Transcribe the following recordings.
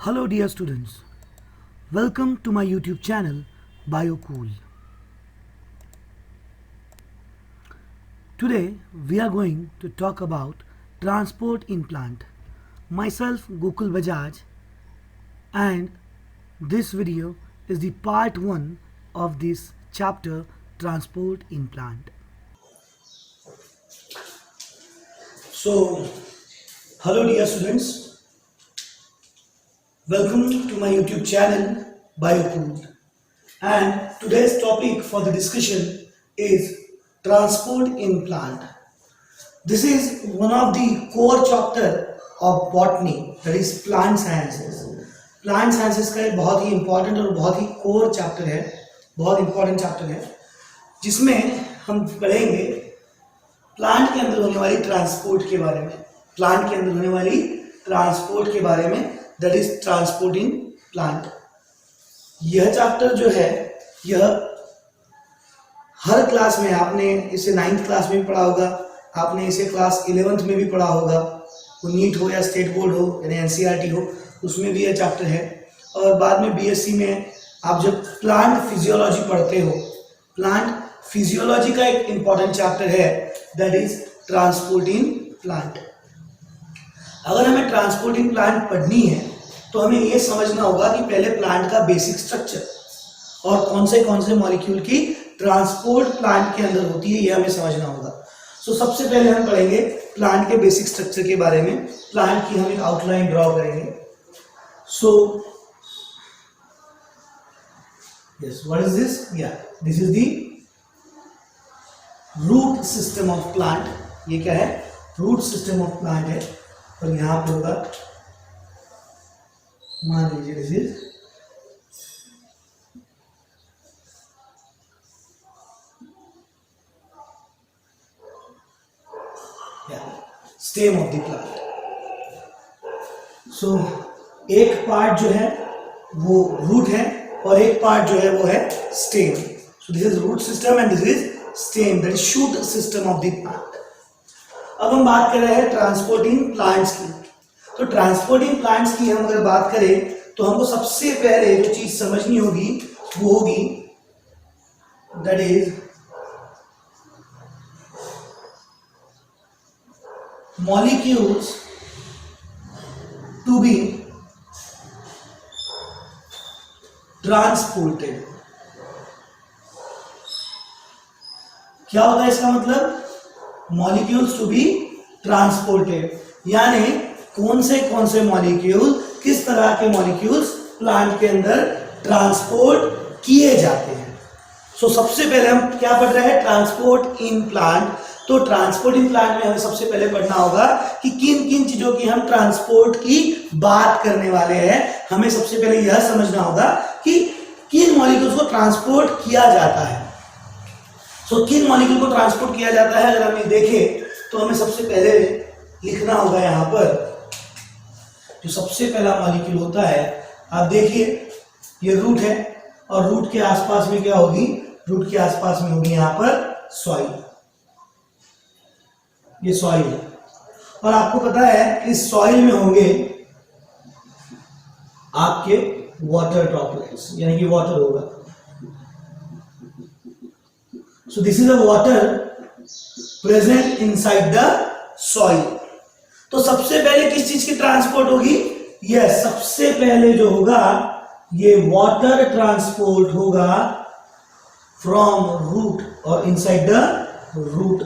Hello dear students, welcome to my YouTube channel BioCool. Today we are going to talk about transport in plant. Myself Gokul Bajaj, and this video is the part 1 of this chapter, transport in plant. So hello dear students, welcome to my YouTube channel BioCool, and today's topic for the discussion is transport in plant. This is one of the core chapter of botany, that is plant sciences. Plant sciences का एक बहुत ही important और बहुत ही core chapter है, बहुत important chapter है, जिसमें हम पढ़ेंगे प्लांट के अंदर होने वाली ट्रांसपोर्ट के बारे में, प्लांट के अंदर होने वाली ट्रांसपोर्ट के बारे में, that is transport in plant. यह चैप्टर जो है यह हर क्लास में, आपने इसे 9th क्लास में भी पढ़ा होगा, आपने इसे क्लास 11th में भी पढ़ा होगा, वो नीट हो या स्टेट बोर्ड हो यानी एनसीईआरटी हो, उसमें भी यह चैप्टर है। और बाद में बीएससी में आप जब प्लांट फिजियोलॉजी पढ़ते हो, प्लांट फिजियोलॉजी का एक इंपॉर्टेंट चैप्टर है, that is transport in plant. अगर हमें ट्रांसपोर्ट इन प्लांट पढ़नी है तो हमें यह समझना होगा कि पहले प्लांट का बेसिक स्ट्रक्चर और कौन से मॉलिक्यूल की ट्रांसपोर्ट प्लांट के अंदर होती है, यह हमें समझना होगा। सो सबसे पहले हम पढ़ेंगे प्लांट के बेसिक स्ट्रक्चर के बारे में, प्लांट की हम एक आउटलाइन ड्रॉ करेंगे। So yes, what is this? Yeah, this is the root system of plant. ये क्या है? रूट सिस्टम ऑफ प्लांट है। और यहां पे होगा, मान लीजिए this is stem of the plant. So एक पार्ट जो है वो रूट है और एक पार्ट जो है वो है stem. So this is root system and this is stem, that is shoot system of the plant. अब हम बात कर रहे हैं ट्रांसपोर्टिंग प्लांट्स की। तो ट्रांसपोर्टिंग प्लांट्स की हम अगर बात करें तो हमको सबसे पहले जो चीज समझनी होगी वो होगी that is molecules to be transported. क्या होता है इसका मतलब? मॉलिक्यूल्स टू बी ट्रांसपोर्टेड, यानी कौन से मॉलिक्यूल, किस तरह के मॉलिक्यूल्स प्लांट के अंदर ट्रांसपोर्ट किए जाते हैं। सो सबसे पहले हम क्या पढ़ रहे हैं? Transport in plant. तो ट्रांसपोर्ट इन प्लांट में हमें सबसे पहले पढ़ना होगा कि किन किन चीजों की हम ट्रांसपोर्ट की बात करने वाले हैं। हमें सबसे पहले यह समझना होगा कि किन मॉलिक्यूल्स को ट्रांसपोर्ट किया जाता है। सो किन मॉलिक्यूल को ट्रांसपोर्ट किया जाता है, अगर हम ये देखें तो हमें सबसे पहले लिखना होगा यहां पर जो सबसे पहला मॉलिक्यूल होता है। आप देखिए ये रूट है और रूट के आसपास में क्या होगी? रूट के आसपास में होगी यहां पर सॉइल। ये सॉइल है और आपको पता है इस सॉइल में होंगे आपके वाटर ड्रॉपलेट्स, यानी कि वाटर होगा। सो this is a water present inside the soil. तो सबसे पहले किस चीज की ट्रांसपोर्ट होगी? यस, सबसे पहले जो होगा ये वाटर ट्रांसपोर्ट होगा फ्रॉम रूट और इनसाइड द रूट।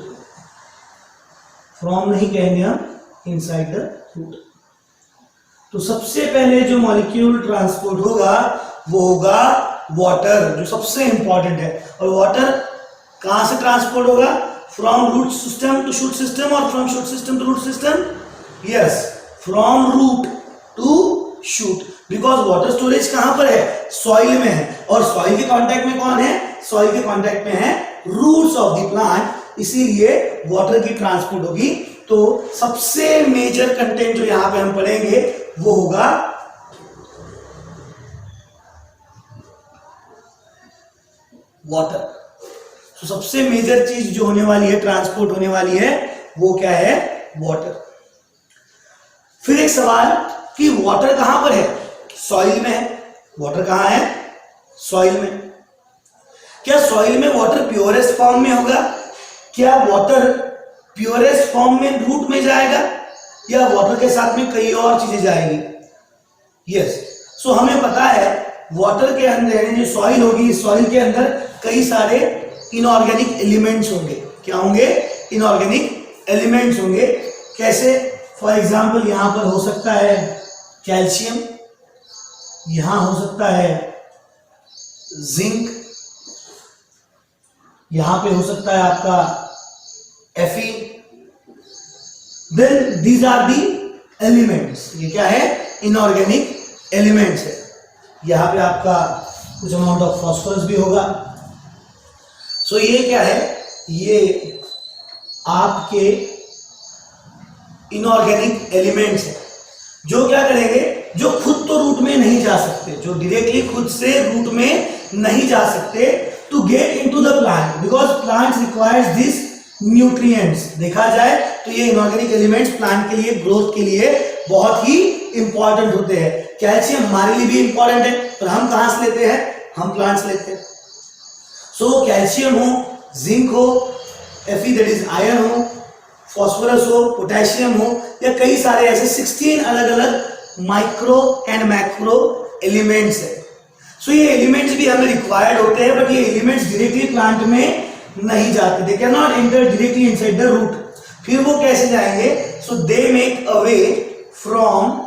फ्रॉम नहीं कहेंगे हम, इनसाइड द रूट। तो सबसे पहले जो मॉलिक्यूल ट्रांसपोर्ट होगा वो होगा वाटर, जो सबसे इंपॉर्टेंट है। और वाटर कहां से ट्रांसपोर्ट होगा? From root system to shoot system और from shoot system to root system. Yes, from root to shoot, because water storage कहां पर है? सॉइल में है। और सॉइल के कांटेक्ट में कौन है? सॉइल के कांटेक्ट में है रूट्स ऑफ द प्लांट, इसीलिए वाटर की ट्रांसपोर्ट होगी। तो सबसे मेजर कंटेंट जो यहां पे हम पढ़ेंगे वो होगा वाटर। तो सबसे मेजर चीज जो होने वाली है, ट्रांसपोर्ट होने वाली है, वो क्या है? वाटर। फिर एक सवाल कि वाटर कहां पर है? सॉइल में है, वाटर कहाँ है, सॉइल में। क्या सॉइल में वाटर प्योरेस्ट फॉर्म में होगा? क्या वाटर प्योरेस्ट फॉर्म में रूट में जाएगा या वाटर के साथ में कई और चीजें जाएगी? यस, सो हमें पता है वाटर के अंदर यानी जो सॉइल होगी, सॉइल के अंदर कई सारे इनऑर्गेनिक एलिमेंट्स होंगे। क्या होंगे? इनऑर्गेनिक एलिमेंट्स होंगे। कैसे? फॉर एग्जाम्पल यहां पर हो सकता है कैल्शियम, यहां हो सकता है जिंक, यहां पे हो सकता है आपका Fe। Then these are the elements. ये क्या है? इनऑर्गेनिक एलिमेंट्स है। यहां पे आपका कुछ अमाउंट ऑफ फास्फोरस भी होगा। सो ये क्या है? ये आपके इनऑर्गेनिक एलिमेंट्स है जो क्या करेंगे, जो खुद तो रूट में नहीं जा सकते, जो डायरेक्टली खुद से रूट में नहीं जा सकते to get into the plant, because plant requires this nutrients. देखा जाए तो ये इनऑर्गेनिक एलिमेंट्स प्लांट के लिए, ग्रोथ के लिए बहुत ही इंपॉर्टेंट होते हैं। कैल्शियम हमारे लिए भी इंपॉर्टेंट है, पर हम कहां से लेते हैं? हम प्लांट से लेते हैं। सो कैल्शियम हो, जिंक हो, Fe दैट इज आयरन हो, फास्फोरस हो, पोटेशियम हो, या कई सारे ऐसे 16 अलग अलग माइक्रो एंड मैक्रो एलिमेंट्स है। सो ये एलिमेंट्स भी हमें रिक्वायर्ड होते हैं, बट ये एलिमेंट्स डायरेक्टली प्लांट में नहीं जाते। They can not enter directly inside the root. फिर वो कैसे जाएंगे? So they make a way from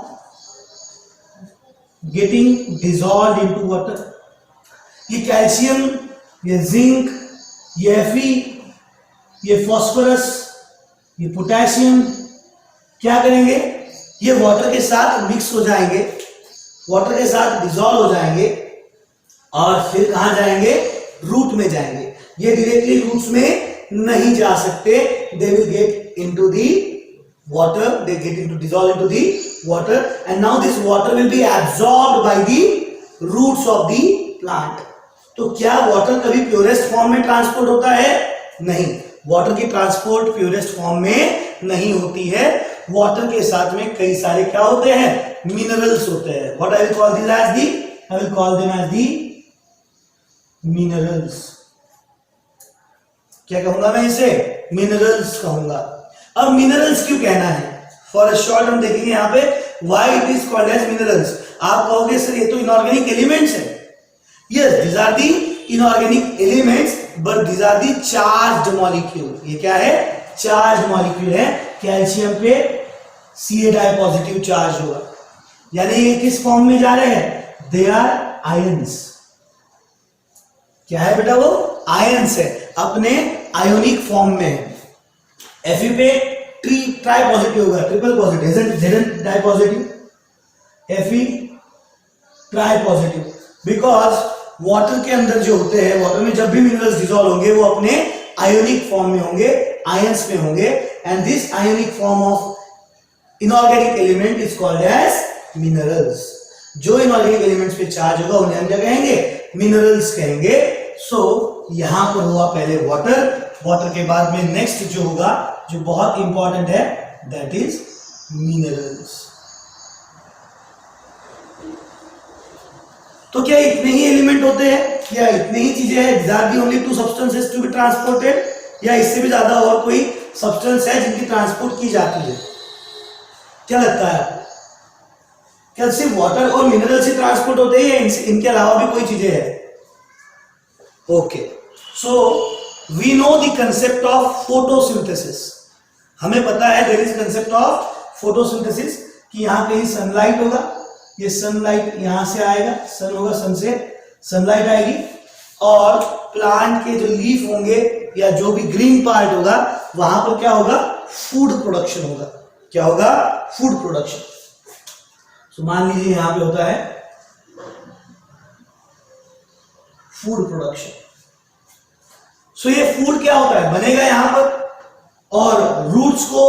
getting dissolve into water. ये कैल्शियम, ये जिंक, ये Fe, ये फास्फोरस, ये पोटेशियम क्या करेंगे? ये वाटर के साथ मिक्स हो जाएंगे, वाटर के साथ डिजॉल्व हो जाएंगे और फिर कहां जाएंगे? रूट में जाएंगे। ये डायरेक्टली रूट्स में नहीं जा सकते। They will get into the water, they get into dissolve into the water, and now this water will be absorbed by the roots of the plant. तो क्या वाटर कभी प्योरेस्ट फॉर्म में transport होता है? नहीं, वाटर की transport purest form में नहीं होती है। वाटर के साथ में कई सारे क्या होते हैं? मिनरल्स होते हैं। What I will call this as the, I will call them as the minerals. क्या कहूंगा मैं इसे? मिनरल्स कहूंगा। अब मिनरल्स क्यों कहना है? फॉर अ शॉर्ट हम देखेंगे यहाँ पे why it is called as minerals. आप कहोगे सर ये तो इनऑर्गेनिक एलिमेंट्स है। Yes, these are the inorganic elements, but these are the charged molecule. ये क्या है? चार्ज मॉलिक्यूल है। कैल्शियम पे Ca पॉजिटिव चार्ज होगा, यानी ये किस फॉर्म में जा रहे हैं? They are ions. क्या है बेटा? वो आयंस है, अपने आयोनिक फॉर्म में है। Fe पे ट्राई पॉजिटिव होगा, triple positive, Zn di positive, Fe tri positive, because water के अंदर जो होते हैं, वाटर में जब भी मिनरल्स डिसॉल्व होंगे वो अपने आयोनिक फॉर्म में होंगे, आयंस में होंगे, and this ionic form of inorganic element is called as minerals. जो इनऑर्गेनिक एलिमेंट्स पे चार्ज होगा उन्हें हम क्या कहेंगे? मिनरल्स कहेंगे। सो यहां पर हुआ पहले वाटर, वाटर के बाद में नेक्स्ट जो होगा, जो बहुत इंपॉर्टेंट है, दैट इज मिनरल्स। तो क्या इतने ही एलिमेंट होते हैं या इतने ही चीजें हैं? These are the only two substances to be transported, या इससे भी ज्यादा और कोई सब्सटेंस है जिनकी ट्रांसपोर्ट की जाती है? क्या लगता है आपको? क्या सिर्फ वाटर और मिनरल से ट्रांसपोर्ट होते हैं या इनके अलावा भी कोई चीजें हैं? Okay, so we know the concept of photosynthesis. हमें पता है there is concept of photosynthesis कि यहां कहीं सनलाइट होगा, ये सनलाइट यहां से आएगा, सन होगा, सन से सनलाइट आएगी और प्लांट के जो लीफ होंगे या जो भी ग्रीन पार्ट होगा वहां पर क्या होगा? फूड प्रोडक्शन होगा। क्या होगा? Food production. सो मान लीजिए यहां पे होता है फूड प्रोडक्शन। सो ये फूड क्या होता है? बनेगा यहां पर, और रूट्स को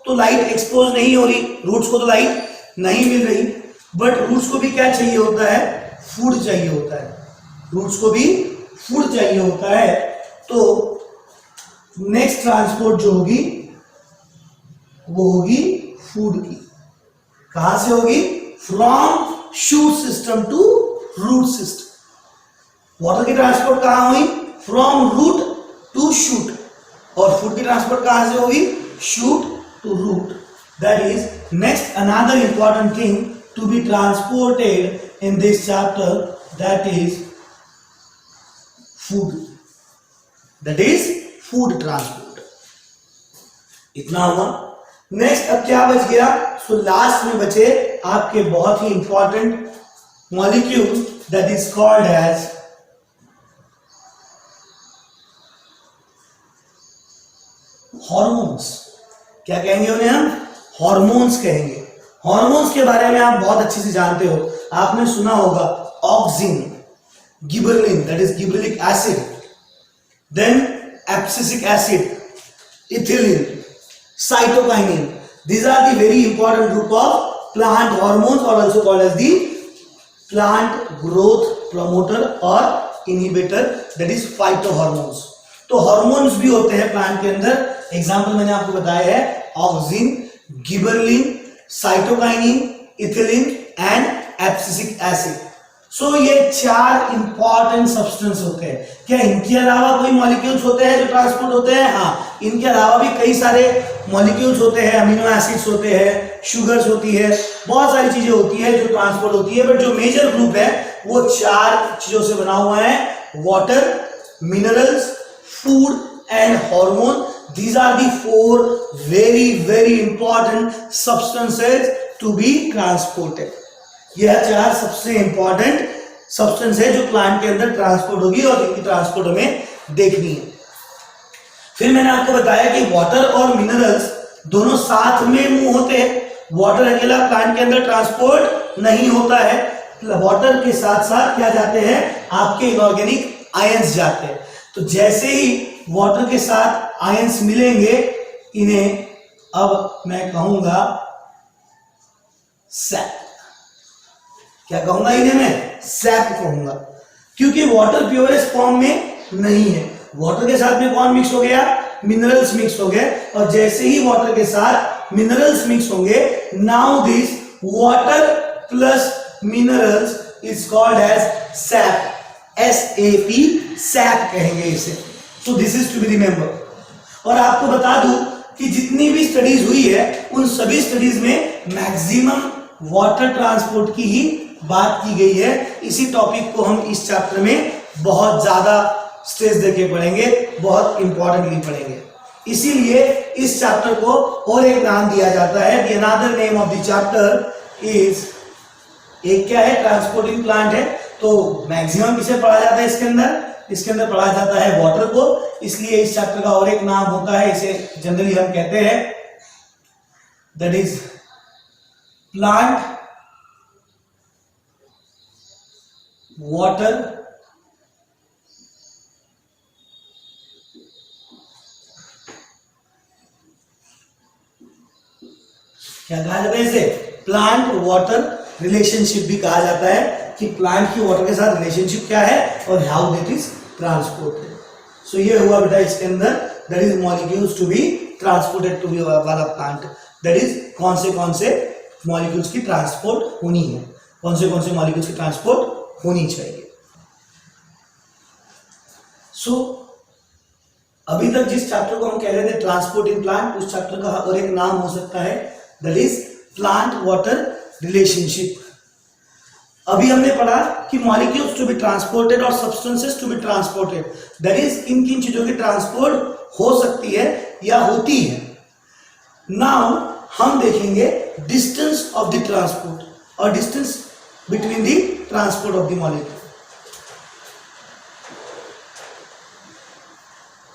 तो लाइट एक्सपोज नहीं हो रही, रूट्स को तो लाइट नहीं मिल रही, बट रूट्स को भी क्या चाहिए होता है? फूड चाहिए होता है। रूट्स को भी फूड चाहिए होता है। तो नेक्स्ट ट्रांसपोर्ट जो होगी वो होगी फूड की। कहां से होगी? From shoot system to root system. Water की ट्रांसपोर्ट कहां हुई? From root to shoot. और फूड की ट्रांसपोर्ट कहां से होगी? Shoot to root. That is next another important thing to be transported in this chapter, that is food. That is food transport. इतना हुआ। नेक्स्ट अब क्या बच गया? सो लास्ट में बचे आपके बहुत ही important molecule, that is called as hormones. क्या कहेंगे उन्हें हम? हॉर्मोन्स कहेंगे। हॉर्मोन्स के बारे में आप बहुत अच्छे से जानते हो, आपने सुना होगा auxin, gibberellin that is gibberellic acid, then abscisic acid, ethylene, cytokinin. These are the very important group of plant hormones or also called as the plant growth promoter or inhibitor, that is phytohormones. तो hormones भी होते हैं plant के अंदर। Example मैंने आपको बताया है auxin, gibberellin, cytokinin, ethylene and abscisic acid. So ये 4 इंपॉर्टेंट सब्सटेंस होते हैं। क्या इनके अलावा कोई मॉलिक्यूल्स होते हैं जो ट्रांसपोर्ट होते हैं? हाँ, इनके अलावा भी कई सारे मॉलिक्यूल्स होते हैं, अमीनो एसिड्स होते हैं, शुगर्स होती है, बहुत सारी चीजें होती है जो ट्रांसपोर्ट होती है। बट जो मेजर ग्रुप है वो 4 चीजों से बना हुआ है, water, minerals, food and hormone. These are the 4 very important substances to be transported. यह 4 सबसे इंपॉर्टेंट सब्सटेंस है जो प्लांट के अंदर ट्रांसपोर्ट होगी और इनकी ट्रांसपोर्ट हमें देखनी है। फिर मैंने आपको बताया कि वाटर और मिनरल्स दोनों साथ में मूव होते हैं। वाटर अकेला प्लांट के अंदर ट्रांसपोर्ट नहीं होता है, वाटर के साथ साथ क्या जाते हैं? आपके इनऑर्गेनिक आयंस जाते हैं। तो जैसे ही वाटर के साथ आयंस मिलेंगे, इन्हें अब मैं कहूंगा सैप। क्या कहूंगा इन्हें? मैं सैप कहूंगा, क्योंकि वाटर प्योरेस्ट फॉर्म में नहीं है। वाटर के साथ में कौन मिक्स हो गया? मिनरल्स मिक्स हो गए। और जैसे ही वाटर के साथ मिनरल्स मिक्स होंगे, now this water plus minerals is called as sap, SAP, sap कहेंगे इसे। तो this is to be remember. और आपको बता दूं कि जितनी भी स्टडीज हुई है उन सभी स्टडीज में मैक्सिमम वाटर ट्रांसपोर्ट की ही बात की गई है। इसी टॉपिक को हम इस चैप्टर में बहुत ज्यादा स्ट्रेस देके पढ़ेंगे, बहुत इंपॉर्टेंटली पढ़ेंगे। इसीलिए इस चैप्टर को और एक नाम दिया जाता है, the another name of the chapter is, एक क्या है? ट्रांसपोर्टिंग प्लांट है। तो मैक्सिमम किसे पढ़ा जाता है इसके अंदर? इसके अंदर पढ़ा जाता है वाटर को। इसलिए इस चैप्टर का और एक नाम होता है, इसे जनरली हम कहते हैं दैट इज प्लांट वाटर क्या कहा जाता है इसे? प्लांट वाटर रिलेशनशिप भी कहा जाता है, कि प्लांट की वाटर के साथ रिलेशनशिप क्या है और how it is transported. So ये हुआ बेटा इसके अंदर, that is molecules to be transported to be वाला प्लांट। दैट इज कौन से मॉलिक्यूल्स की ट्रांसपोर्ट होनी है, कौन से मॉलिक्यूल्स की ट्रांसपोर्ट होनी चाहिए। सो अभी तक जिस चैप्टर को हम कह रहे थे ट्रांसपोर्ट इन प्लांट, उस चैप्टर का और एक नाम हो सकता है that is plant water relationship. अभी हमने पढ़ा कि मॉलिक्यूल्स टू बी ट्रांसपोर्टेड और substances to be transported, that is किन किन चीजों की ट्रांसपोर्ट हो सकती है या होती है। नाउ हम देखेंगे डिस्टेंस ऑफ द ट्रांसपोर्ट और distance between the transport of the molecule.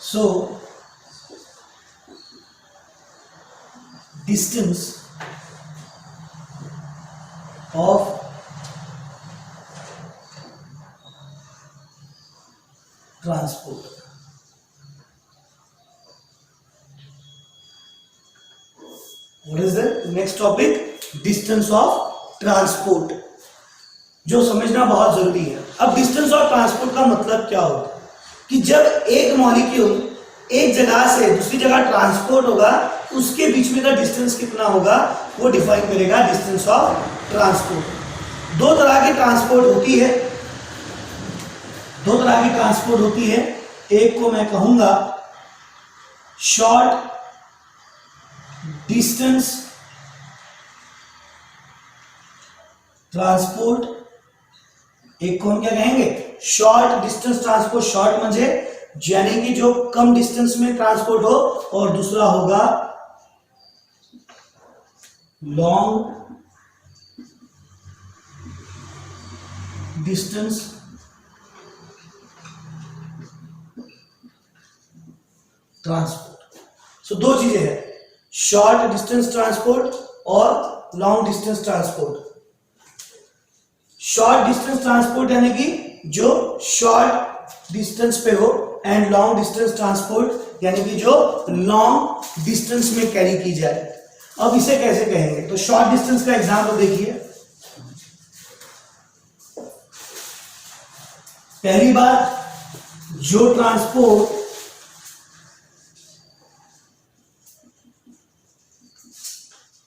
So distance of transport, what is the next topic? Distance of transport, जो समझना बहुत जरूरी है। अब डिस्टेंस ऑफ ट्रांसपोर्ट का मतलब क्या होता है कि जब एक मॉलिक्यूल एक जगह से दूसरी जगह ट्रांसपोर्ट होगा, उसके बीच में का डिस्टेंस कितना होगा वो डिफाइन करेगा डिस्टेंस ऑफ ट्रांसपोर्ट। दो तरह की ट्रांसपोर्ट होती है, दो तरह की ट्रांसपोर्ट होती है। एक को मैं कहूंगा शॉर्ट डिस्टेंस ट्रांसपोर्ट, एक को हम क्या कहेंगे, शॉर्ट डिस्टेंस ट्रांसपोर्ट। शॉर्ट म्हणजे यानी कि जो कम डिस्टेंस में ट्रांसपोर्ट हो, और दूसरा होगा लॉन्ग डिस्टेंस ट्रांसपोर्ट। सो दो चीजें हैं, शॉर्ट डिस्टेंस ट्रांसपोर्ट और long distance transport. Short distance transport यानी कि जो शॉर्ट डिस्टेंस पे हो, एंड लॉन्ग डिस्टेंस ट्रांसपोर्ट यानी कि जो लॉन्ग डिस्टेंस में कैरी की जाए। अब इसे कैसे कहेंगे, तो शॉर्ट डिस्टेंस का एग्जांपल देखिए। पहली बात, जो transport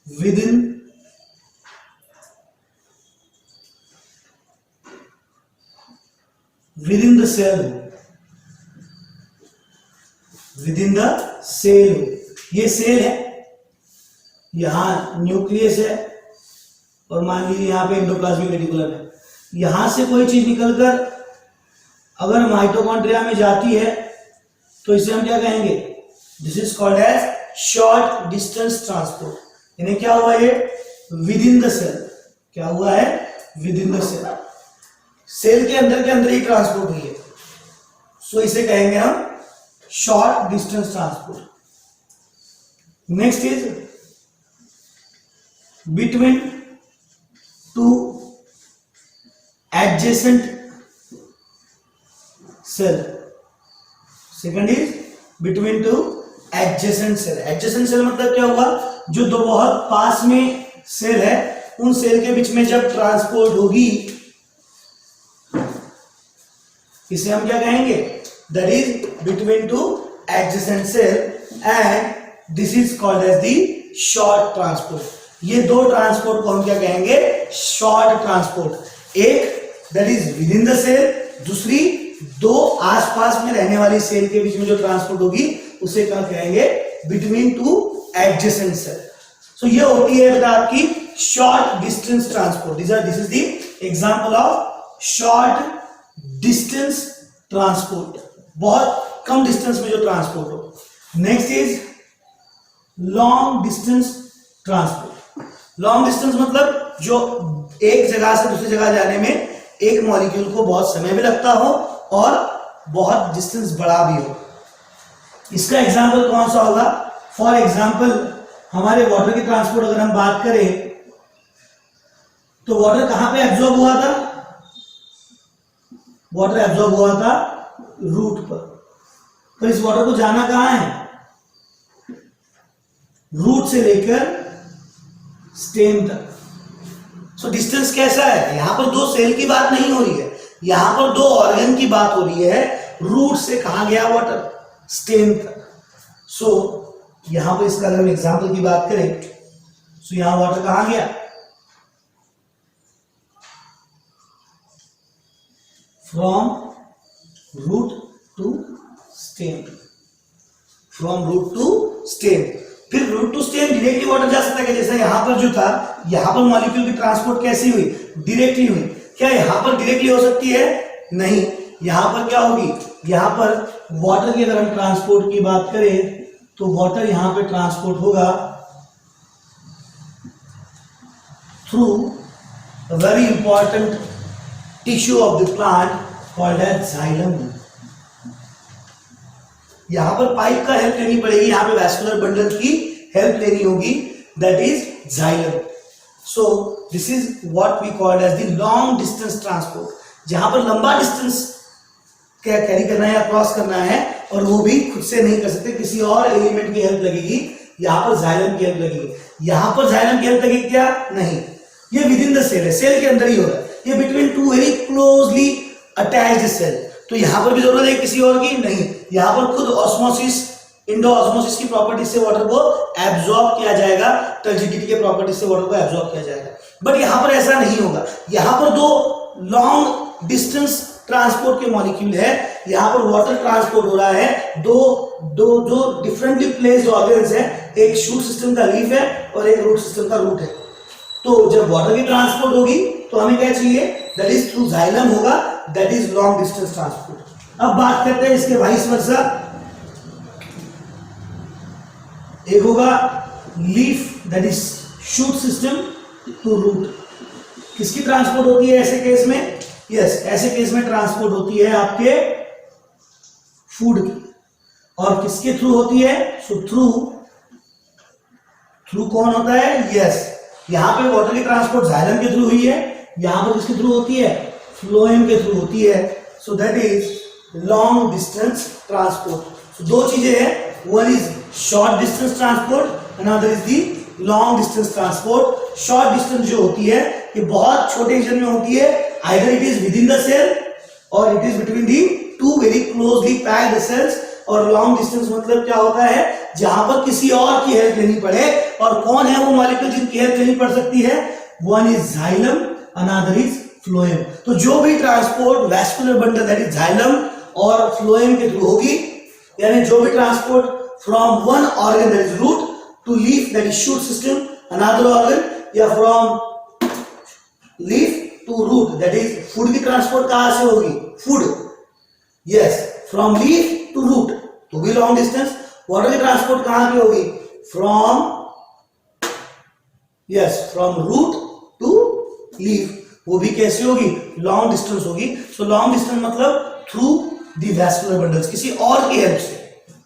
within the cell, within the cell, ये सेल है, यहां न्यूक्लियस है, और मान लीजिए यहां पे एंडोप्लाज्मिक रेटिकुलम है। यहां से कोई चीज निकलकर अगर माइटोकॉन्ड्रिया में जाती है तो इसे हम क्या कहेंगे, this is called as short distance transport. यानी क्या हुआ, ये विद इन द सेल, क्या हुआ है, within the cell, cell के अंदर ही ट्रांसपोर्ट हुई है। सो इसे कहेंगे हम short distance transport. Next is between two adjacent cell. Second is between two adjacent cell. Adjacent cell मतलब क्या हुआ, जो दो बहुत पास में सेल है, उन सेल के बीच में जब ट्रांसपोर्ट होगी, इसे हम क्या कहेंगे, that is between two adjacent cell, and this is called as the short transport. ये दो ट्रांसपोर्ट को हम क्या कहेंगे, शॉर्ट ट्रांसपोर्ट। एक that is within the cell, दूसरी दो आसपास में रहने वाली सेल के बीच में जो ट्रांसपोर्ट होगी उसे क्या कहेंगे, बिटवीन टू एडजेसेंट सेल। सो ये होती है बेटा आपकी short distance transport. This is the example of short distance transport, बहुत कम डिस्टेंस में जो ट्रांसपोर्ट हो। Next is long distance transport. Long distance मतलब जो एक जगह से दूसरी जगह जाने में एक मॉलिक्यूल को बहुत समय भी लगता हो और बहुत डिस्टेंस बड़ा भी हो। इसका एग्जांपल कौन सा होगा, फॉर एग्जांपल हमारे वाटर की ट्रांसपोर्ट अगर हम बात करें तो वाटर कहां पे एब्जॉर्ब हुआ था, वाटर एब्जॉर्ब हुआ था रूट पर। तो इस वाटर को जाना कहां है, रूट से लेकर स्टेम तक। सो डिस्टेंस कैसा है, यहां पर दो सेल की बात नहीं हो रही है, यहां पर दो ऑर्गन की बात हो रही है। रूट से कहां गया वाटर, स्टेम तक। सो यहां पर इसका अगर हम एग्जांपल की बात करें, सो यहां वाटर कहां गया, from root to stem, from root to stem. फिर root to stem directly water जा सकता है, जैसे यहां पर जो था, यहां पर मॉलिक्यूल की ट्रांसपोर्ट कैसी हुई, डायरेक्टली हुई। क्या यहां पर डायरेक्टली हो सकती है, नहीं, यहां पर क्या होगी, यहां पर वाटर की अगर हम ट्रांसपोर्ट की बात करें तो वाटर यहां पे ट्रांसपोर्ट होगा through a very important tissue of the plant called as xylem. यहां पर पाइप का हेल्प लेनी पड़ेगी, यहां पे वैस्कुलर बंडल की हेल्प लेनी होगी, that is xylem. So this is what we called as the long distance transport, जहां पर लंबा डिस्टेंस क्या कैरी करना है या क्रॉस करना है, और वो भी खुद से नहीं कर सकते, किसी और एलिमेंट की हेल्प लगेगी। यहां पर जाइलम की हेल्प लगेगी। यहां पर जाइलम की हेल्प लगेगी क्या, नहीं, ये विद इन द सेल है, सेल के अंदर ही हो रहा है, ये between two very closely attached cell. तो यहां पर भी जरूरत है किसी और की, नहीं, यहां पर खुद ऑस्मोसिस, इंडो ऑस्मोसिस की प्रॉपर्टी से वाटर को एब्जॉर्ब किया जाएगा, टर्जिडिटी के प्रॉपर्टी से वाटर को एब्जॉर्ब किया जाएगा। बट यहां पर ऐसा नहीं होगा। यहां पर दो लॉन्ग डिस्टेंस ट्रांसपोर्ट के मॉलिक्यूल है, यहां पर वाटर ट्रांसपोर्ट हो रहा है, दो डिफरेंटली प्लेस्ड ऑर्गन्स है, एक शूट सिस्टम का लीफ है और एक रूट सिस्टम का रूट है। तो जब वाटर की ट्रांसपोर्ट होगी तो हमें क्या चाहिए, दैट इज थ्रू जाइलम होगा, that is long distance transport. अब बात करते हैं इसके वाइस वर्सा। एक होगा leaf that is shoot system to root. किसकी ट्रांसपोर्ट होती है ऐसे केस में? यस, ऐसे केस में ट्रांसपोर्ट होती है आपके फूड की। और किसके थ्रू होती है? सो थ्रू कौन होता है? यस, यहां पे वाटर की ट्रांसपोर्ट जाइलम के थ्रू हुई है, यहां पर किसके थ्रू होती है? फ्लोएम के थ्रू होती है। So that is long distance transport. So दो चीजें हैं, one is short distance transport, another is the long distance transport. Short distance जो होती है ये बहुत छोटे रीजन में होती है, either it is within the cell और it is between the two very closely packed cells. और लॉन्ग डिस्टेंस मतलब क्या होता है? जहां पर किसी और की हेल्प लेनी पड़े। और कौन है वो मॉलिक्यूल जिनकी हेल्प लेनी पड़ सकती है? One is xylem, another is phloem. तो जो भी transport vascular bundle that is xylem और फ्लोएम के थ्रू होगी, यानी जो भी transport from one organ that is root to leaf that is shoot system another organ, या from leaf to root that is food की ट्रांसपोर्ट कहां से होगी? Food, yes, from leaf to root तो भी लॉन्ग डिस्टेंस। वाटर की transport कहां पे होगी? फ्रॉम रूट टू लीफ, वो भी कैसे होगी? लॉन्ग डिस्टेंस होगी। सो लॉन्ग डिस्टेंस मतलब थ्रू दी वैस्कुलर बंडल्स, किसी और की हेल्प से।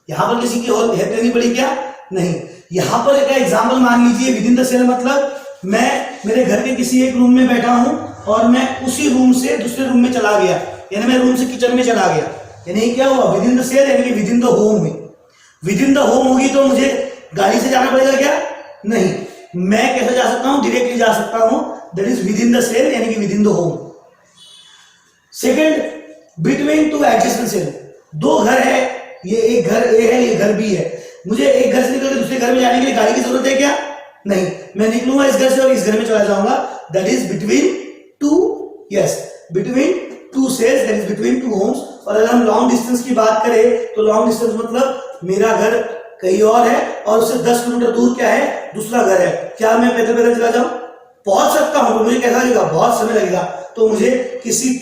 यहां पर किसी की और हेल्प लेनी पड़ी क्या? नहीं। यहां पर एक एग्जांपल मान लीजिए, विद इन द सेल मतलब मैं मेरे घर के किसी एक रूम में बैठा हूं और मैं उसी रूम से दूसरे रूम में चला गया, यानी मैं रूम से किचन में चला गया, यानी क्या हुआ? विद इन द सेल, यानी कि विद इन द होम हुई। विद इन द होम होगी तो मुझे गाड़ी से जाना पड़ेगा क्या? नहीं। मैं कैसे जा सकता हूं? डायरेक्टली जा सकता हूं, that is within the cell, यानी कि within the home. Second, between two adjacent cell, दो घर है, ये एक घर ए है, ये घर बी है। मुझे एक घर से निकलकर दूसरे घर में जाने के लिए गाड़ी की जरूरत है क्या? नहीं। मैं निकलूंगा इस घर से और इस घर में चला जाऊंगा, that is between two, yes, between two cells, that is between two homes. और अगर हम लॉन्ग डिस्टेंस की बात करें तो लॉन्ग डिस्टेंस मतलब मेरा घर कहीं और है और उससे 10 किलोमीटर दूर क्या है? दूसरा घर है। क्या मैं पैदल पैदल चला जाऊं? पहुंच सकता हूं, मुझे कैसा लगेगा? बहुत समय लगेगा। तो मुझे किसी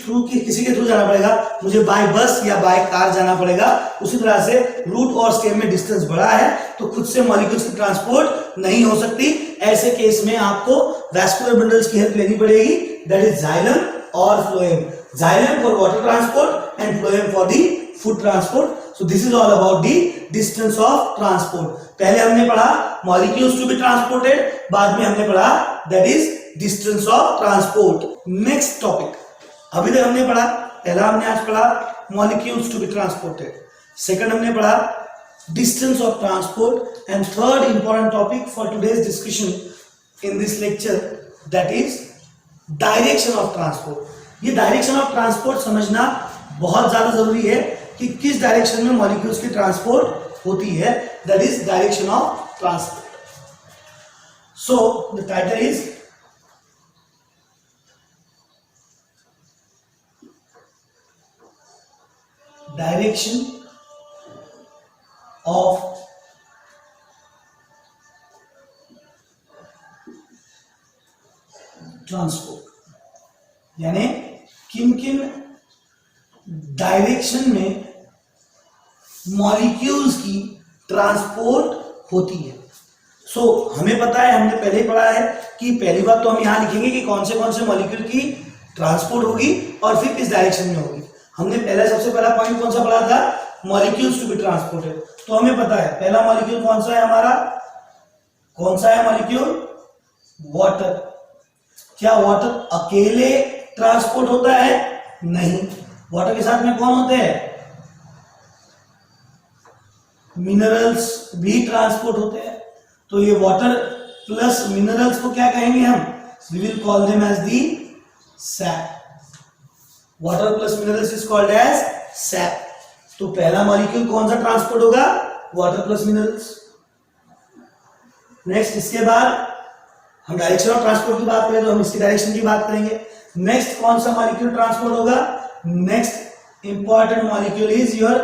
के थ्रू जाना पड़ेगा, मुझे बाय बस या बाय कार जाना पड़ेगा। उसी तरह से रूट और स्टेम में डिस्टेंस बड़ा है तो खुद से मॉलिक्यूल्स की ट्रांसपोर्ट नहीं हो सकती। ऐसे केस में आपको वैस्कुलर बंडल्स की हेल्प लेनी पड़ेगी, दैट इज जाइलम और phloem. Xylem for water transport and phloem for the food transport. So this is all about the distance of transport. पहले हमने पढ़ा मॉलिक्यूल्स टू बी ट्रांसपोर्टेड, बाद में हमने पढ़ा that is distance of transport. Next topic, अभी तक हमने पढ़ा, पहला हमने आज पढ़ा molecules to be transported, second हमने पढ़ा distance of transport, and third important topic for today's discussion in this lecture that is direction of transport. ये डायरेक्शन ऑफ ट्रांसपोर्ट समझना बहुत ज्यादा जरूरी है कि किस डायरेक्शन में मॉलिक्यूल्स की ट्रांसपोर्ट होती है, that is direction of transport. So the title is direction of transport, यानी किन किन डायरेक्शन में मॉलिक्यूल्स की ट्रांसपोर्ट होती है। सो हमें पता है, हमने पहले ही पढ़ा है कि पहली बात तो हम यहां लिखेंगे कि कौन से मॉलिक्यूल की ट्रांसपोर्ट होगी और फिर किस डायरेक्शन में होगी। हमने सबसे पहला पॉइंट कौन सा पढ़ा था? Molecules to be transported. तो हमें पता है पहला मॉलिक्यूल कौन सा है हमारा? कौन सा है मॉलिक्यूल? वाटर। क्या वाटर अकेले ट्रांसपोर्ट होता है? नहीं। वाटर के साथ में कौन होते हैं? मिनरल्स भी ट्रांसपोर्ट होते हैं। तो ये वाटर प्लस मिनरल्स को क्या कहेंगे हम? We will call them as the sap. Water plus minerals is called as sap. तो पहला मॉलिक्यूल कौन सा ट्रांसपोर्ट होगा? Water plus minerals. नेक्स्ट, इसके बाद हम डायरेक्शन ऑफ ट्रांसपोर्ट की बात करें तो हम इसकी डायरेक्शन की बात करेंगे। नेक्स्ट कौन सा मॉलिक्यूल ट्रांसपोर्ट होगा? Next important molecule is your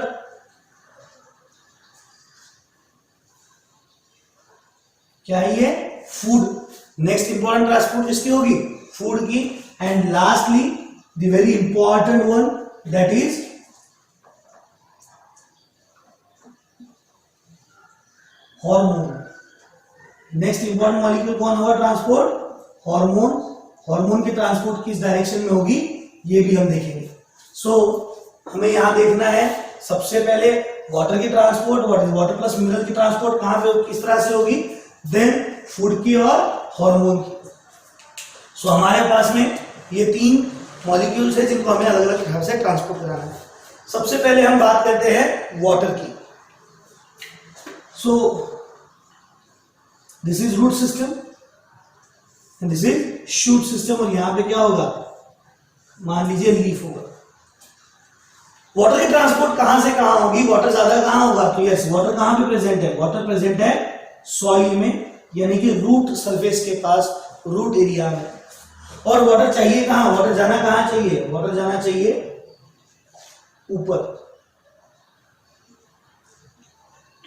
क्या है ये? फूड। नेक्स्ट इंपॉर्टेंट ट्रांसपोर्ट किसकी होगी? फूड की। And lastly the very important one that is hormone. Next important molecule कौन होगा ट्रांसपोर्ट? हार्मोन। हार्मोन की ट्रांसपोर्ट किस डायरेक्शन में होगी ये भी हम देखेंगे। सो हमें यहां देखना है सबसे पहले वाटर की ट्रांसपोर्ट, वाटर प्लस मिनरल की ट्रांसपोर्ट कहां पे किस तरह से होगी, देन फूड की और हार्मोन की। सो हमारे पास में ये 3 मॉलिक्यूल्स है जिनको हमें अलग अलग ढंग से ट्रांसपोर्ट कराना है। सबसे पहले हम बात करते हैं वाटर की। So this is root system and this is shoot system, और यहां पे क्या होगा? मान लीजिए लीफ होगा। वाटर की ट्रांसपोर्ट कहां से कहां होगी? वाटर ज्यादा कहां होगा? तो यस, वाटर कहां पे प्रेजेंट है? वाटर प्रेजेंट है सॉइल में, यानी कि रूट सरफेस के पास, रूट एरिया में। और वाटर चाहिए कहां? वाटर जाना कहां चाहिए? वाटर जाना चाहिए ऊपर।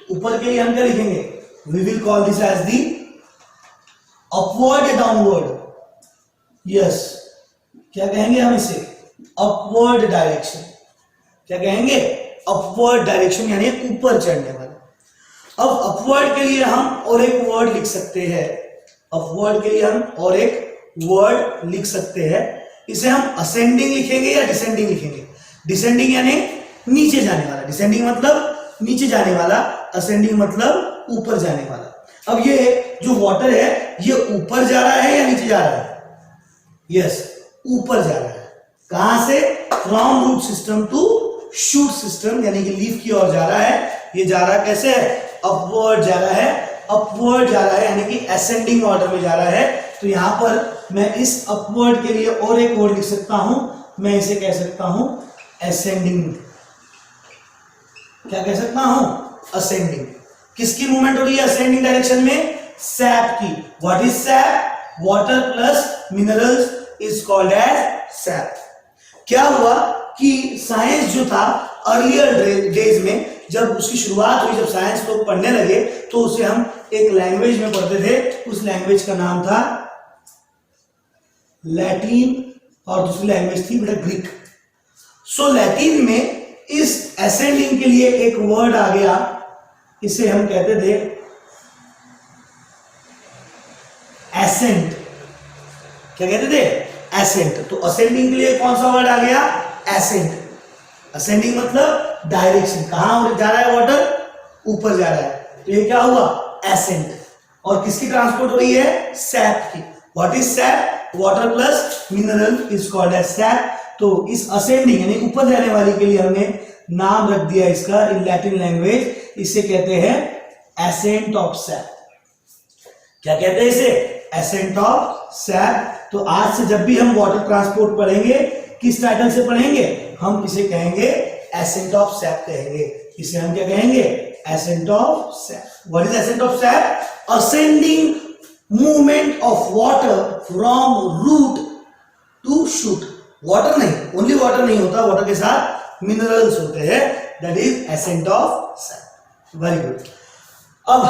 ऊपर के लिए हम क्या लिखेंगे? We will call this as the upward या डाउनवर्ड? यस, क्या कहेंगे हम इसे? Upward direction. क्या कहेंगे? अपवर्ड डायरेक्शन, यानी ऊपर चढ़ने वाला। अब अपवर्ड के लिए हम और एक वर्ड लिख सकते हैं। अपवर्ड के लिए हम और एक वर्ड लिख सकते हैं। इसे हम असेंडिंग लिखेंगे या डिसेंडिंग लिखेंगे? डिसेंडिंग यानी नीचे जाने वाला। डिसेंडिंग मतलब नीचे जाने वाला, असेंडिंग मतलब ऊपर जाने वाला। अब ये जो वाटर है ये ऊपर जा रहा है या नीचे जा रहा है? यस, ऊपर जा रहा है। कहां से? From root system to shoot system, यानी कि लीफ की ओर जा रहा है। ये जा रहा है कैसे? अपवर्ड जा रहा है। अपवर्ड जा रहा है यानी कि असेंडिंग ऑर्डर में जा रहा है। तो यहां पर मैं इस अपवर्ड के लिए और एक वर्ड लिख सकता हूं, मैं इसे कह सकता हूं असेंडिंग। क्या कह सकता हूं? असेंडिंग। किसकी मूवमेंट हो रही है असेंडिंग डायरेक्शन में? सैप की। What is sap? Water plus minerals is called as sap. क्या हुआ कि साइंस जो था अर्लियर डेज में, जब उसकी शुरुआत हुई, जब साइंस लोग पढ़ने लगे, तो उसे हम एक लैंग्वेज में पढ़ते थे। उस लैंग्वेज का नाम था लैटिन, और दूसरी लैंग्वेज थी बेटा ग्रीक। सो लैटिन में इस असेंडिंग के लिए एक वर्ड आ गया, इसे हम कहते थे एसेंट। क्या कहते थे? एसेंट। तो असेंडिंग के लिए कौन सा वर्ड आ गया? एसेंट। असेंडिंग मतलब डायरेक्शन, कहां जा रहा है वाटर? ऊपर जा रहा है। तो ये क्या हुआ? एसेंट। और किसकी ट्रांसपोर्ट हो रही है? सैप की। What is sap? Water plus mineral is called as sap. तो इस असेंडिंग यानी ऊपर जाने वाली के लिए हमने नाम रख दिया इसका इन लैटिन लैंग्वेज, इसे कहते हैं एसेंट ऑफ सैप। क्या कहते हैं इसे? Accent of SAP. तो आज से जब भी हम वाटर ट्रांसपोर्ट पढ़ेंगे, किस टाइटल से पढ़ेंगे? हम इसे कहेंगे एसेंट ऑफ सैप कहेंगे। इसे हम क्या कहेंगे? Ascent of sap. What is ascent of sap? Ascending movement of water from root to shoot. Water नहीं, ओनली वाटर नहीं होता, वाटर के साथ मिनरल्स होते हैं, that is ascent of sap. Very good. अब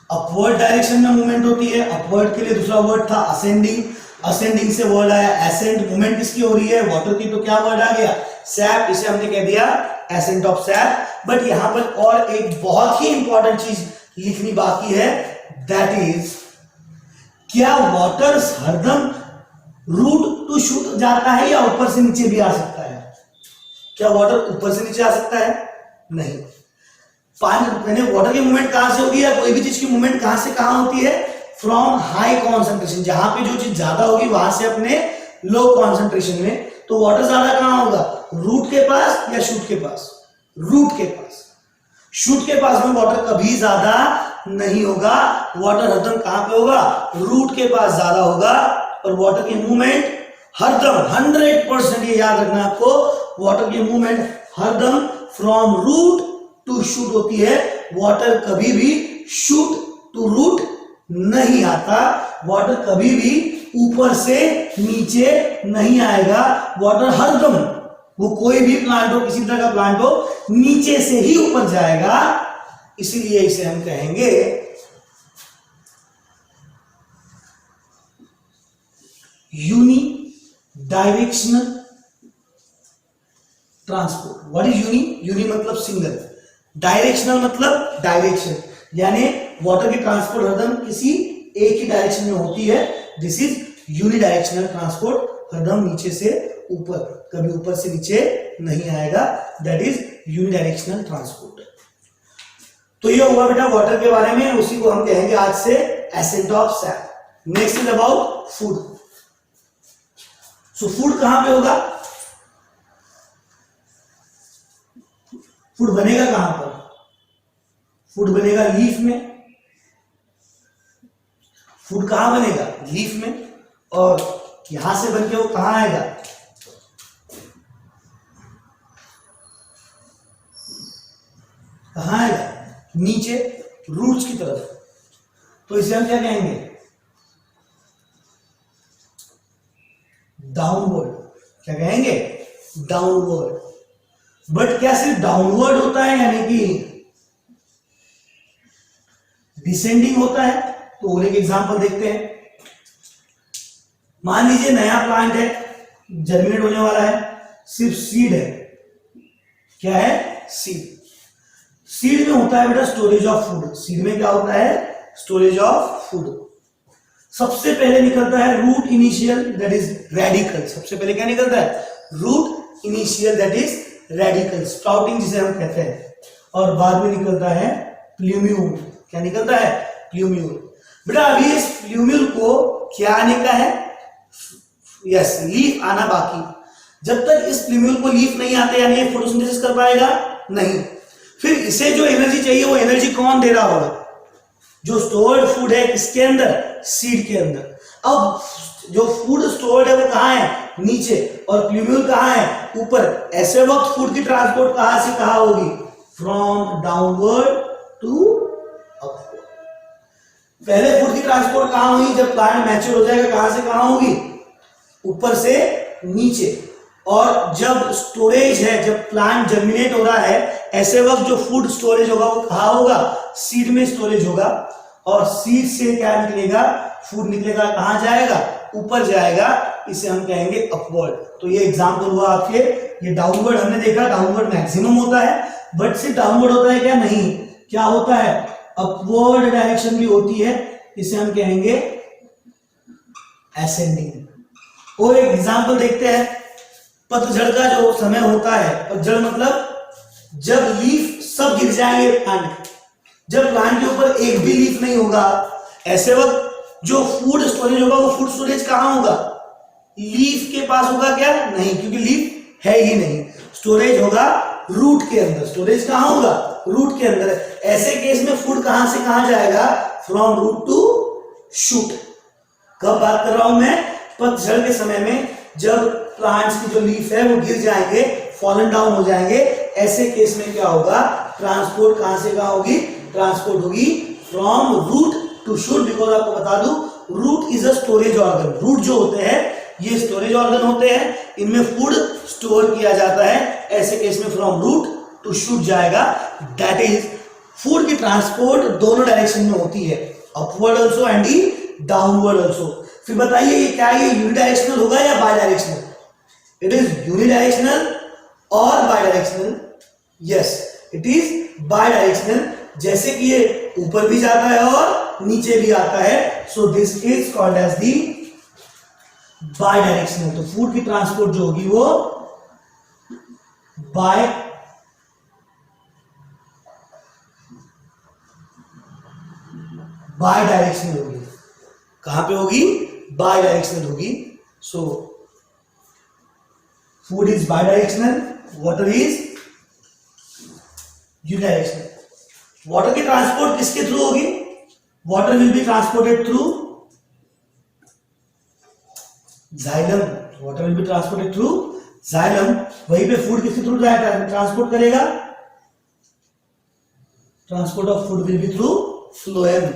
अपवर्ड डायरेक्शन में मूवमेंट होती है। अपवर्ड के लिए दूसरा वर्ड था असेंडिंग। असेंडिंग से वर्ड आया एसेंट। मूवमेंट किसकी हो रही है? वाटर की। तो क्या वर्ड आ गया? सैप। इसे हमने कह दिया एसेंट ऑफ सैप। बट यहां पर और एक बहुत ही इंपॉर्टेंट चीज लिखनी बाकी है, दैट इज क्या वाटर हरदम रूट टू शूट जाता है या ऊपर से नीचे भी आ सकता है? क्या वाटर ऊपर से नीचे आ सकता है? नहीं। पानी वाटर की मूवमेंट कहां से होगी या कोई भी चीज की मूवमेंट कहां से कहां होती है? फ्रॉम हाई कॉन्सेंट्रेशन, जहां पे जो चीज ज्यादा होगी वहां से अपने लो कॉन्सेंट्रेशन में। तो वाटर ज्यादा कहां होगा? रूट के पास या शूट के पास? रूट के पास। शूट के पास में वाटर कभी ज्यादा नहीं होगा। वाटर हरदम कहां पे होगा? रूट के पास ज्यादा होगा। और वाटर की मूवमेंट हरदम 100%, ये याद रखना आपको, वाटर की मूवमेंट हरदम फ्रॉम रूट टू शूट होती है। वाटर कभी भी शूट टू रूट नहीं आता। वाटर कभी भी ऊपर से नीचे नहीं आएगा। वाटर हरदम, वो कोई भी प्लांट हो, किसी तरह का प्लांट हो, नीचे से ही ऊपर जाएगा। इसीलिए इसे हम कहेंगे unidirectional transport. What is uni? Uni मतलब सिंगल, डायरेक्शनल मतलब डायरेक्शन, यानी वाटर की ट्रांसपोर्ट हरदम किसी एक ही डायरेक्शन में होती है। This is unidirectional transport, हरदम नीचे से ऊपर, कभी ऊपर से नीचे नहीं आएगा। That is unidirectional transport. तो ये हुआ बेटा वाटर के बारे में, उसी को हम कहेंगे आज से accent of SAP. Next is about food. So food कहां पे होगा? फूड बनेगा कहां पर? फूड बनेगा लीफ में। फूड कहां बनेगा? लीफ में। और यहां से बनके वो कहां आएगा? कहां आएगा? नीचे, रूट्स की तरफ। तो इसे हम क्या कहेंगे? डाउनवर्ड। क्या कहेंगे? डाउनवर्ड। बट क्या सिर्फ डाउनवर्ड होता है, यानी कि डिसेंडिंग होता है? तो एक एग्जांपल देखते हैं। मान लीजिए नया प्लांट है, जर्मिनेट होने वाला है, सिर्फ सीड है। क्या है? सीड। सीड में होता है बेटा स्टोरेज ऑफ फूड। सीड में क्या होता है? Storage of food. सबसे पहले निकलता है root initial, that is radical. सबसे पहले क्या निकलता है? Root initial, that is radical, sprouting जिसे हम कहते हैं। और बाद में निकलता है प्लूम्यूल। क्या निकलता है? प्लूम्यूल। बेटा अभी इस प्लूम्यूल को क्या आने का है? यस, लीफ आना बाकी। जब तक इस प्लूम्यूल को लीफ नहीं आते, यानी ये फोटोसिंथेसिस कर पाएगा नहीं। फिर इसे जो एनर्जी चाहिए वो एनर्जी कौन दे रहा होगा? जो स्टोर्ड फूड है किसके अंदर? सीड के अंदर। अब जो फूड स्टोर्ड है वो कहां है? नीचे। और प्लूम्यूल कहां है? ऊपर। ऐसे वक्त फूड की ट्रांसपोर्ट कहां से कहां होगी? From downward to upward. पहले फूड की ट्रांसपोर्ट कहां हुई? जब प्लांट मैच्योर हो जाएगा, कहां से कहां होगी? ऊपर से नीचे। और जब स्टोरेज है, जब प्लांट जर्मिनेट हो रहा है, ऐसे वक्त जो फूड स्टोरेज होगा वो कहां होगा? सीड में स्टोरेज होगा। और सीड से क्या निकलेगा? फूड निकलेगा, कहां जाएगा? ऊपर जाएगा। इसे हम कहेंगे अपवर्ड। तो ये एग्जांपल हुआ आपके। ये डाउनवर्ड हमने देखा, डाउनवर्ड मैक्सिमम होता है, बट सिर्फ डाउनवर्ड होता है क्या? नहीं, क्या होता है? अपवर्ड डायरेक्शन भी होती है। इसे हम कहेंगे असेंडिंग। और एक एग्जांपल देखते हैं। पतझड़ का जो समय होता है, पतझड़ मतलब जब लीफ सब गिर जाएंगे प्लांट, जब प्लांट के ऊपर एक भी लीफ नहीं होगा, ऐसे वक्त जो फूड स्टोरेज होगा वो फूड स्टोरेज कहां होगा? लीफ के पास होगा क्या? नहीं, क्योंकि लीफ है ही नहीं। स्टोरेज होगा रूट के अंदर। स्टोरेज कहां होगा? रूट के अंदर। ऐसे केस में फूड कहां से कहां जाएगा? From root to shoot. कब बात कर रहा हूं मैं? पतझड़ के समय में, जब प्लांट्स की जो लीफ है वो गिर जाएंगे, फॉलन डाउन हो जाएंगे। ऐसे केस में क्या होगा? ट्रांसपोर्ट कहां से कहां होगी? ट्रांसपोर्ट होगी from root to shoot. Because आपको बता दूं, root is a storage organ. Root जो होते हैं ये स्टोरेज ऑर्गन होते हैं, इनमें फूड स्टोर किया जाता है। ऐसे केस में फ्रॉम रूट टू शूट जाएगा। दैट इज फूड की ट्रांसपोर्ट दोनों डायरेक्शन में होती है, upward also and the downward also. फिर बताइए ये क्या, ये यूनिडायरेक्शनल होगा या bidirectional? It is unidirectional और bidirectional? Yes, it is bidirectional. जैसे कि ये ऊपर भी जाता है और नीचे भी आता है। So this is called as the bidirectional. तो फूड की ट्रांसपोर्ट जो होगी वो बाय डायरेक्शनल होगी। कहां पे होगी? बाय डायरेक्शनल होगी। So food is by directional, water is unidirectional. Water की ट्रांसपोर्ट किसके थ्रू होगी? Water will be transported through xylem. Water will be transported through xylem. वहीं पे फूड किसके थ्रू ट्रांसपोर्ट करेगा? Transport of food will be through phloem.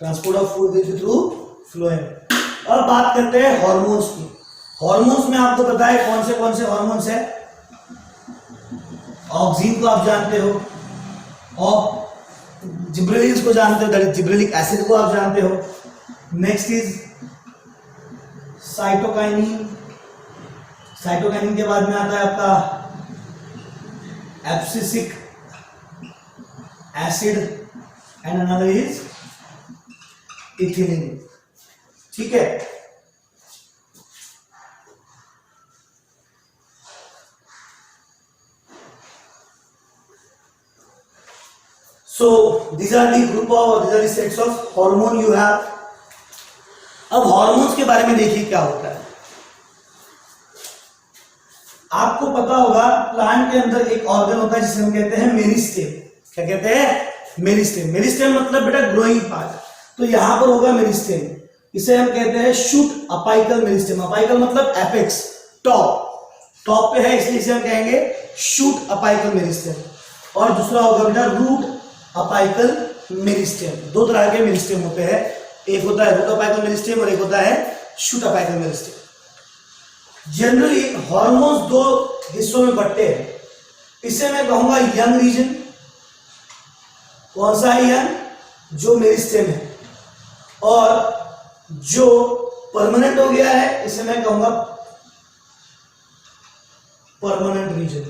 Transport of food will be through phloem. अब बात करते हैं हॉर्मोन्स की। हॉर्मोन्स में आपको पता है कौन से हॉर्मोन्स है। ऑक्सीन को आप जानते हो, और जिब्रेलिन्स को जानते हो, दैट इज जिब्रेलिक एसिड को आप जानते हो। Next is cytokinin. साइटोकाइनिन के बाद में आता है आपका abscisic acid and another is ethylene. ठीक है, so these are the group of, these are the sets of hormone you have। अब हॉर्मोन्स के बारे में देखिए क्या होता है। आपको पता होगा प्लांट के अंदर एक ऑर्गन होता है जिसे हम कहते हैं मेरिस्टेम। क्या कहते हैं? मेरिस्टेम। मेरिस्टेम मतलब बेटा ग्रोइंग पार्ट। तो यहां पर होगा मेरिस्टेम, इसे हम कहते हैं शूट अपाइकल मेरिस्टेम। अपाइकल मतलब एपेक्स, टॉप, टॉप पे है इसलिए इसे हम कहेंगे शूट अपाइकल मेरिस्टेम। और दूसरा होगा बेटा रूट अपाइकल मेरिस्टेम। दो तरह के मेरिस्टेम होते हैं, एक होता है रूट अपाइकल मेरिस्टेम और एक होता है shoot apical meristem. Generally hormones दो हिस्सों में बंटते हैं। इसे मैं कहूंगा यंग रीजन। कौन सा है यंग? जो मेरिस्टेम है। और जो परमानेंट हो गया है इसे मैं कहूंगा परमानेंट रीजन।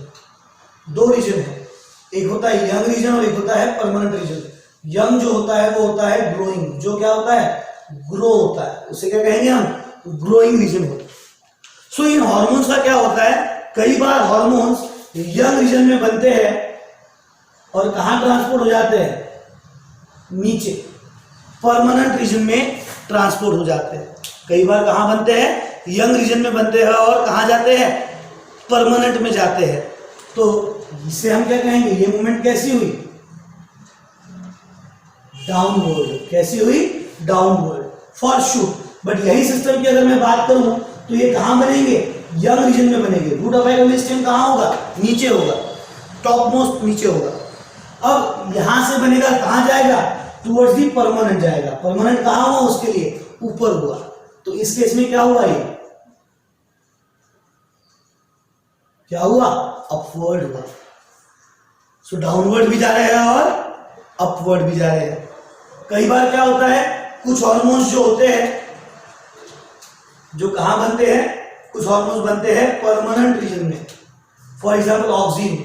दो रीजन है, एक होता है यंग रीजन और एक होता है परमानेंट रीजन। यंग जो होता है वो होता है ग्रोइंग, जो क्या होता है? ग्रो होता है, उसे क्या कहेंगे हम? ग्रोइंग रीजन होता है। सो इन हॉर्मोन्स का क्या होता है, कई बार हॉर्मोन्स यंग रीजन में बनते हैं और कहां ट्रांसपोर्ट हो जाते हैं? नीचे परमानेंट रीजन में ट्रांसपोर्ट हो जाते हैं। कई बार कहां बनते हैं? यंग रीजन में बनते हैं और कहां जाते हैं? परमानेंट में जाते हैं। तो इसे हम क्या कहेंगे? ये मूवमेंट कैसी हुई? डाउनवर्ड। कैसी हुई? Downward for shoot. बट यही सिस्टम की अगर मैं बात करूं तो ये कहां बनेंगे? यंग रीजन में बनेंगे। रूट अपाइकल मेरिस्टेम कहां होगा? नीचे होगा, टॉप मोस्ट नीचे होगा। अब यहां से बनेगा, कहां जाएगा? टुवर्ड्स दी परमानेंट जाएगा। परमानेंट कहां हुआ? उसके लिए ऊपर हुआ। तो इस केस में क्या हुआ? ये क्या हुआ? अपवर्ड हुआ। सो डाउनवर्ड भी जा रहे हैं और अपवर्ड भी जा रहे हैं। कई बार क्या होता है, कुछ हॉर्मोन्स जो होते हैं जो कहां बनते हैं? कुछ हॉर्मोन्स बनते हैं परमानेंट रीजन में। For example oxygen.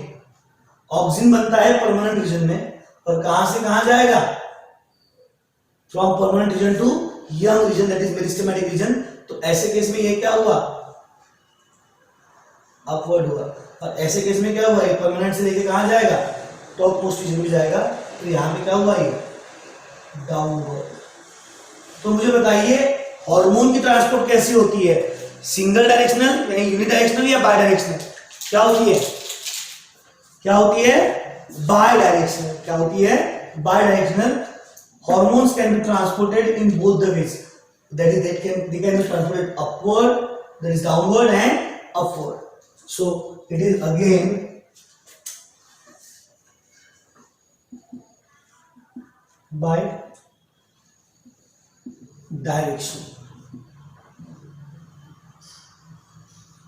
ऑक्सीन बनता है परमानेंट रीजन में, और कहां से कहां जाएगा? From permanent region to young region, that is meristematic region. तो ऐसे केस में ये क्या हुआ? अपवर्ड हुआ। और ऐसे केस में क्या हुआ? ये परमानेंट से लेके कहां जाएगा? टॉप मोस्ट रीजन में जाएगा। तो यहां पे क्या हुआ? ये डाउनवर्ड। तो मुझे बताइए हार्मोन की ट्रांसपोर्ट कैसी होती है? सिंगल डायरेक्शनल यानी यूनिडायरेक्शनल या बाय डायरेक्शनल? क्या होती है? क्या होती है? Bidirectional. क्या होती है? Bidirectional. Hormones can be transported in both the ways. That is, they can be transported upward, that is downward and upward. So it is again by direction.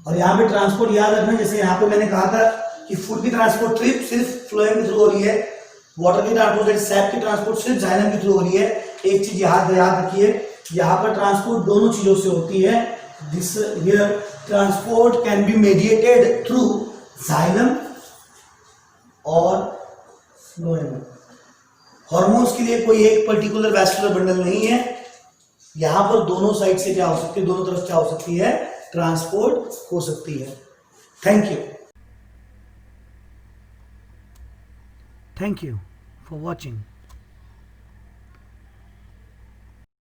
और यहाँ पे ट्रांसपोर्ट याद रखना, जैसे यहाँ पे मैंने कहा था कि फूड की ट्रांसपोर्ट सिर्फ फ्लोएम के थ्रू हो रही है, वाटर की ट्रांसपोर्ट सैप की ट्रांसपोर्ट सिर्फ जाइलम के थ्रू हो रही है। एक चीज याद रखिए, यहाँ पर ट्रांसपोर्ट दोनों चीजों से होती है। This here transport can be mediated through xylem और फ्लोएम। हॉर्मोन्स के लिए कोई एक पर्टिकुलर वैस्कुलर बंडल नहीं है, यहाँ पर दोनों साइड से क्या हो सकती है? दोनों तरफ क्या हो सकती है? ट्रांसपोर्ट हो सकती है। Thank you. Thank you for watching.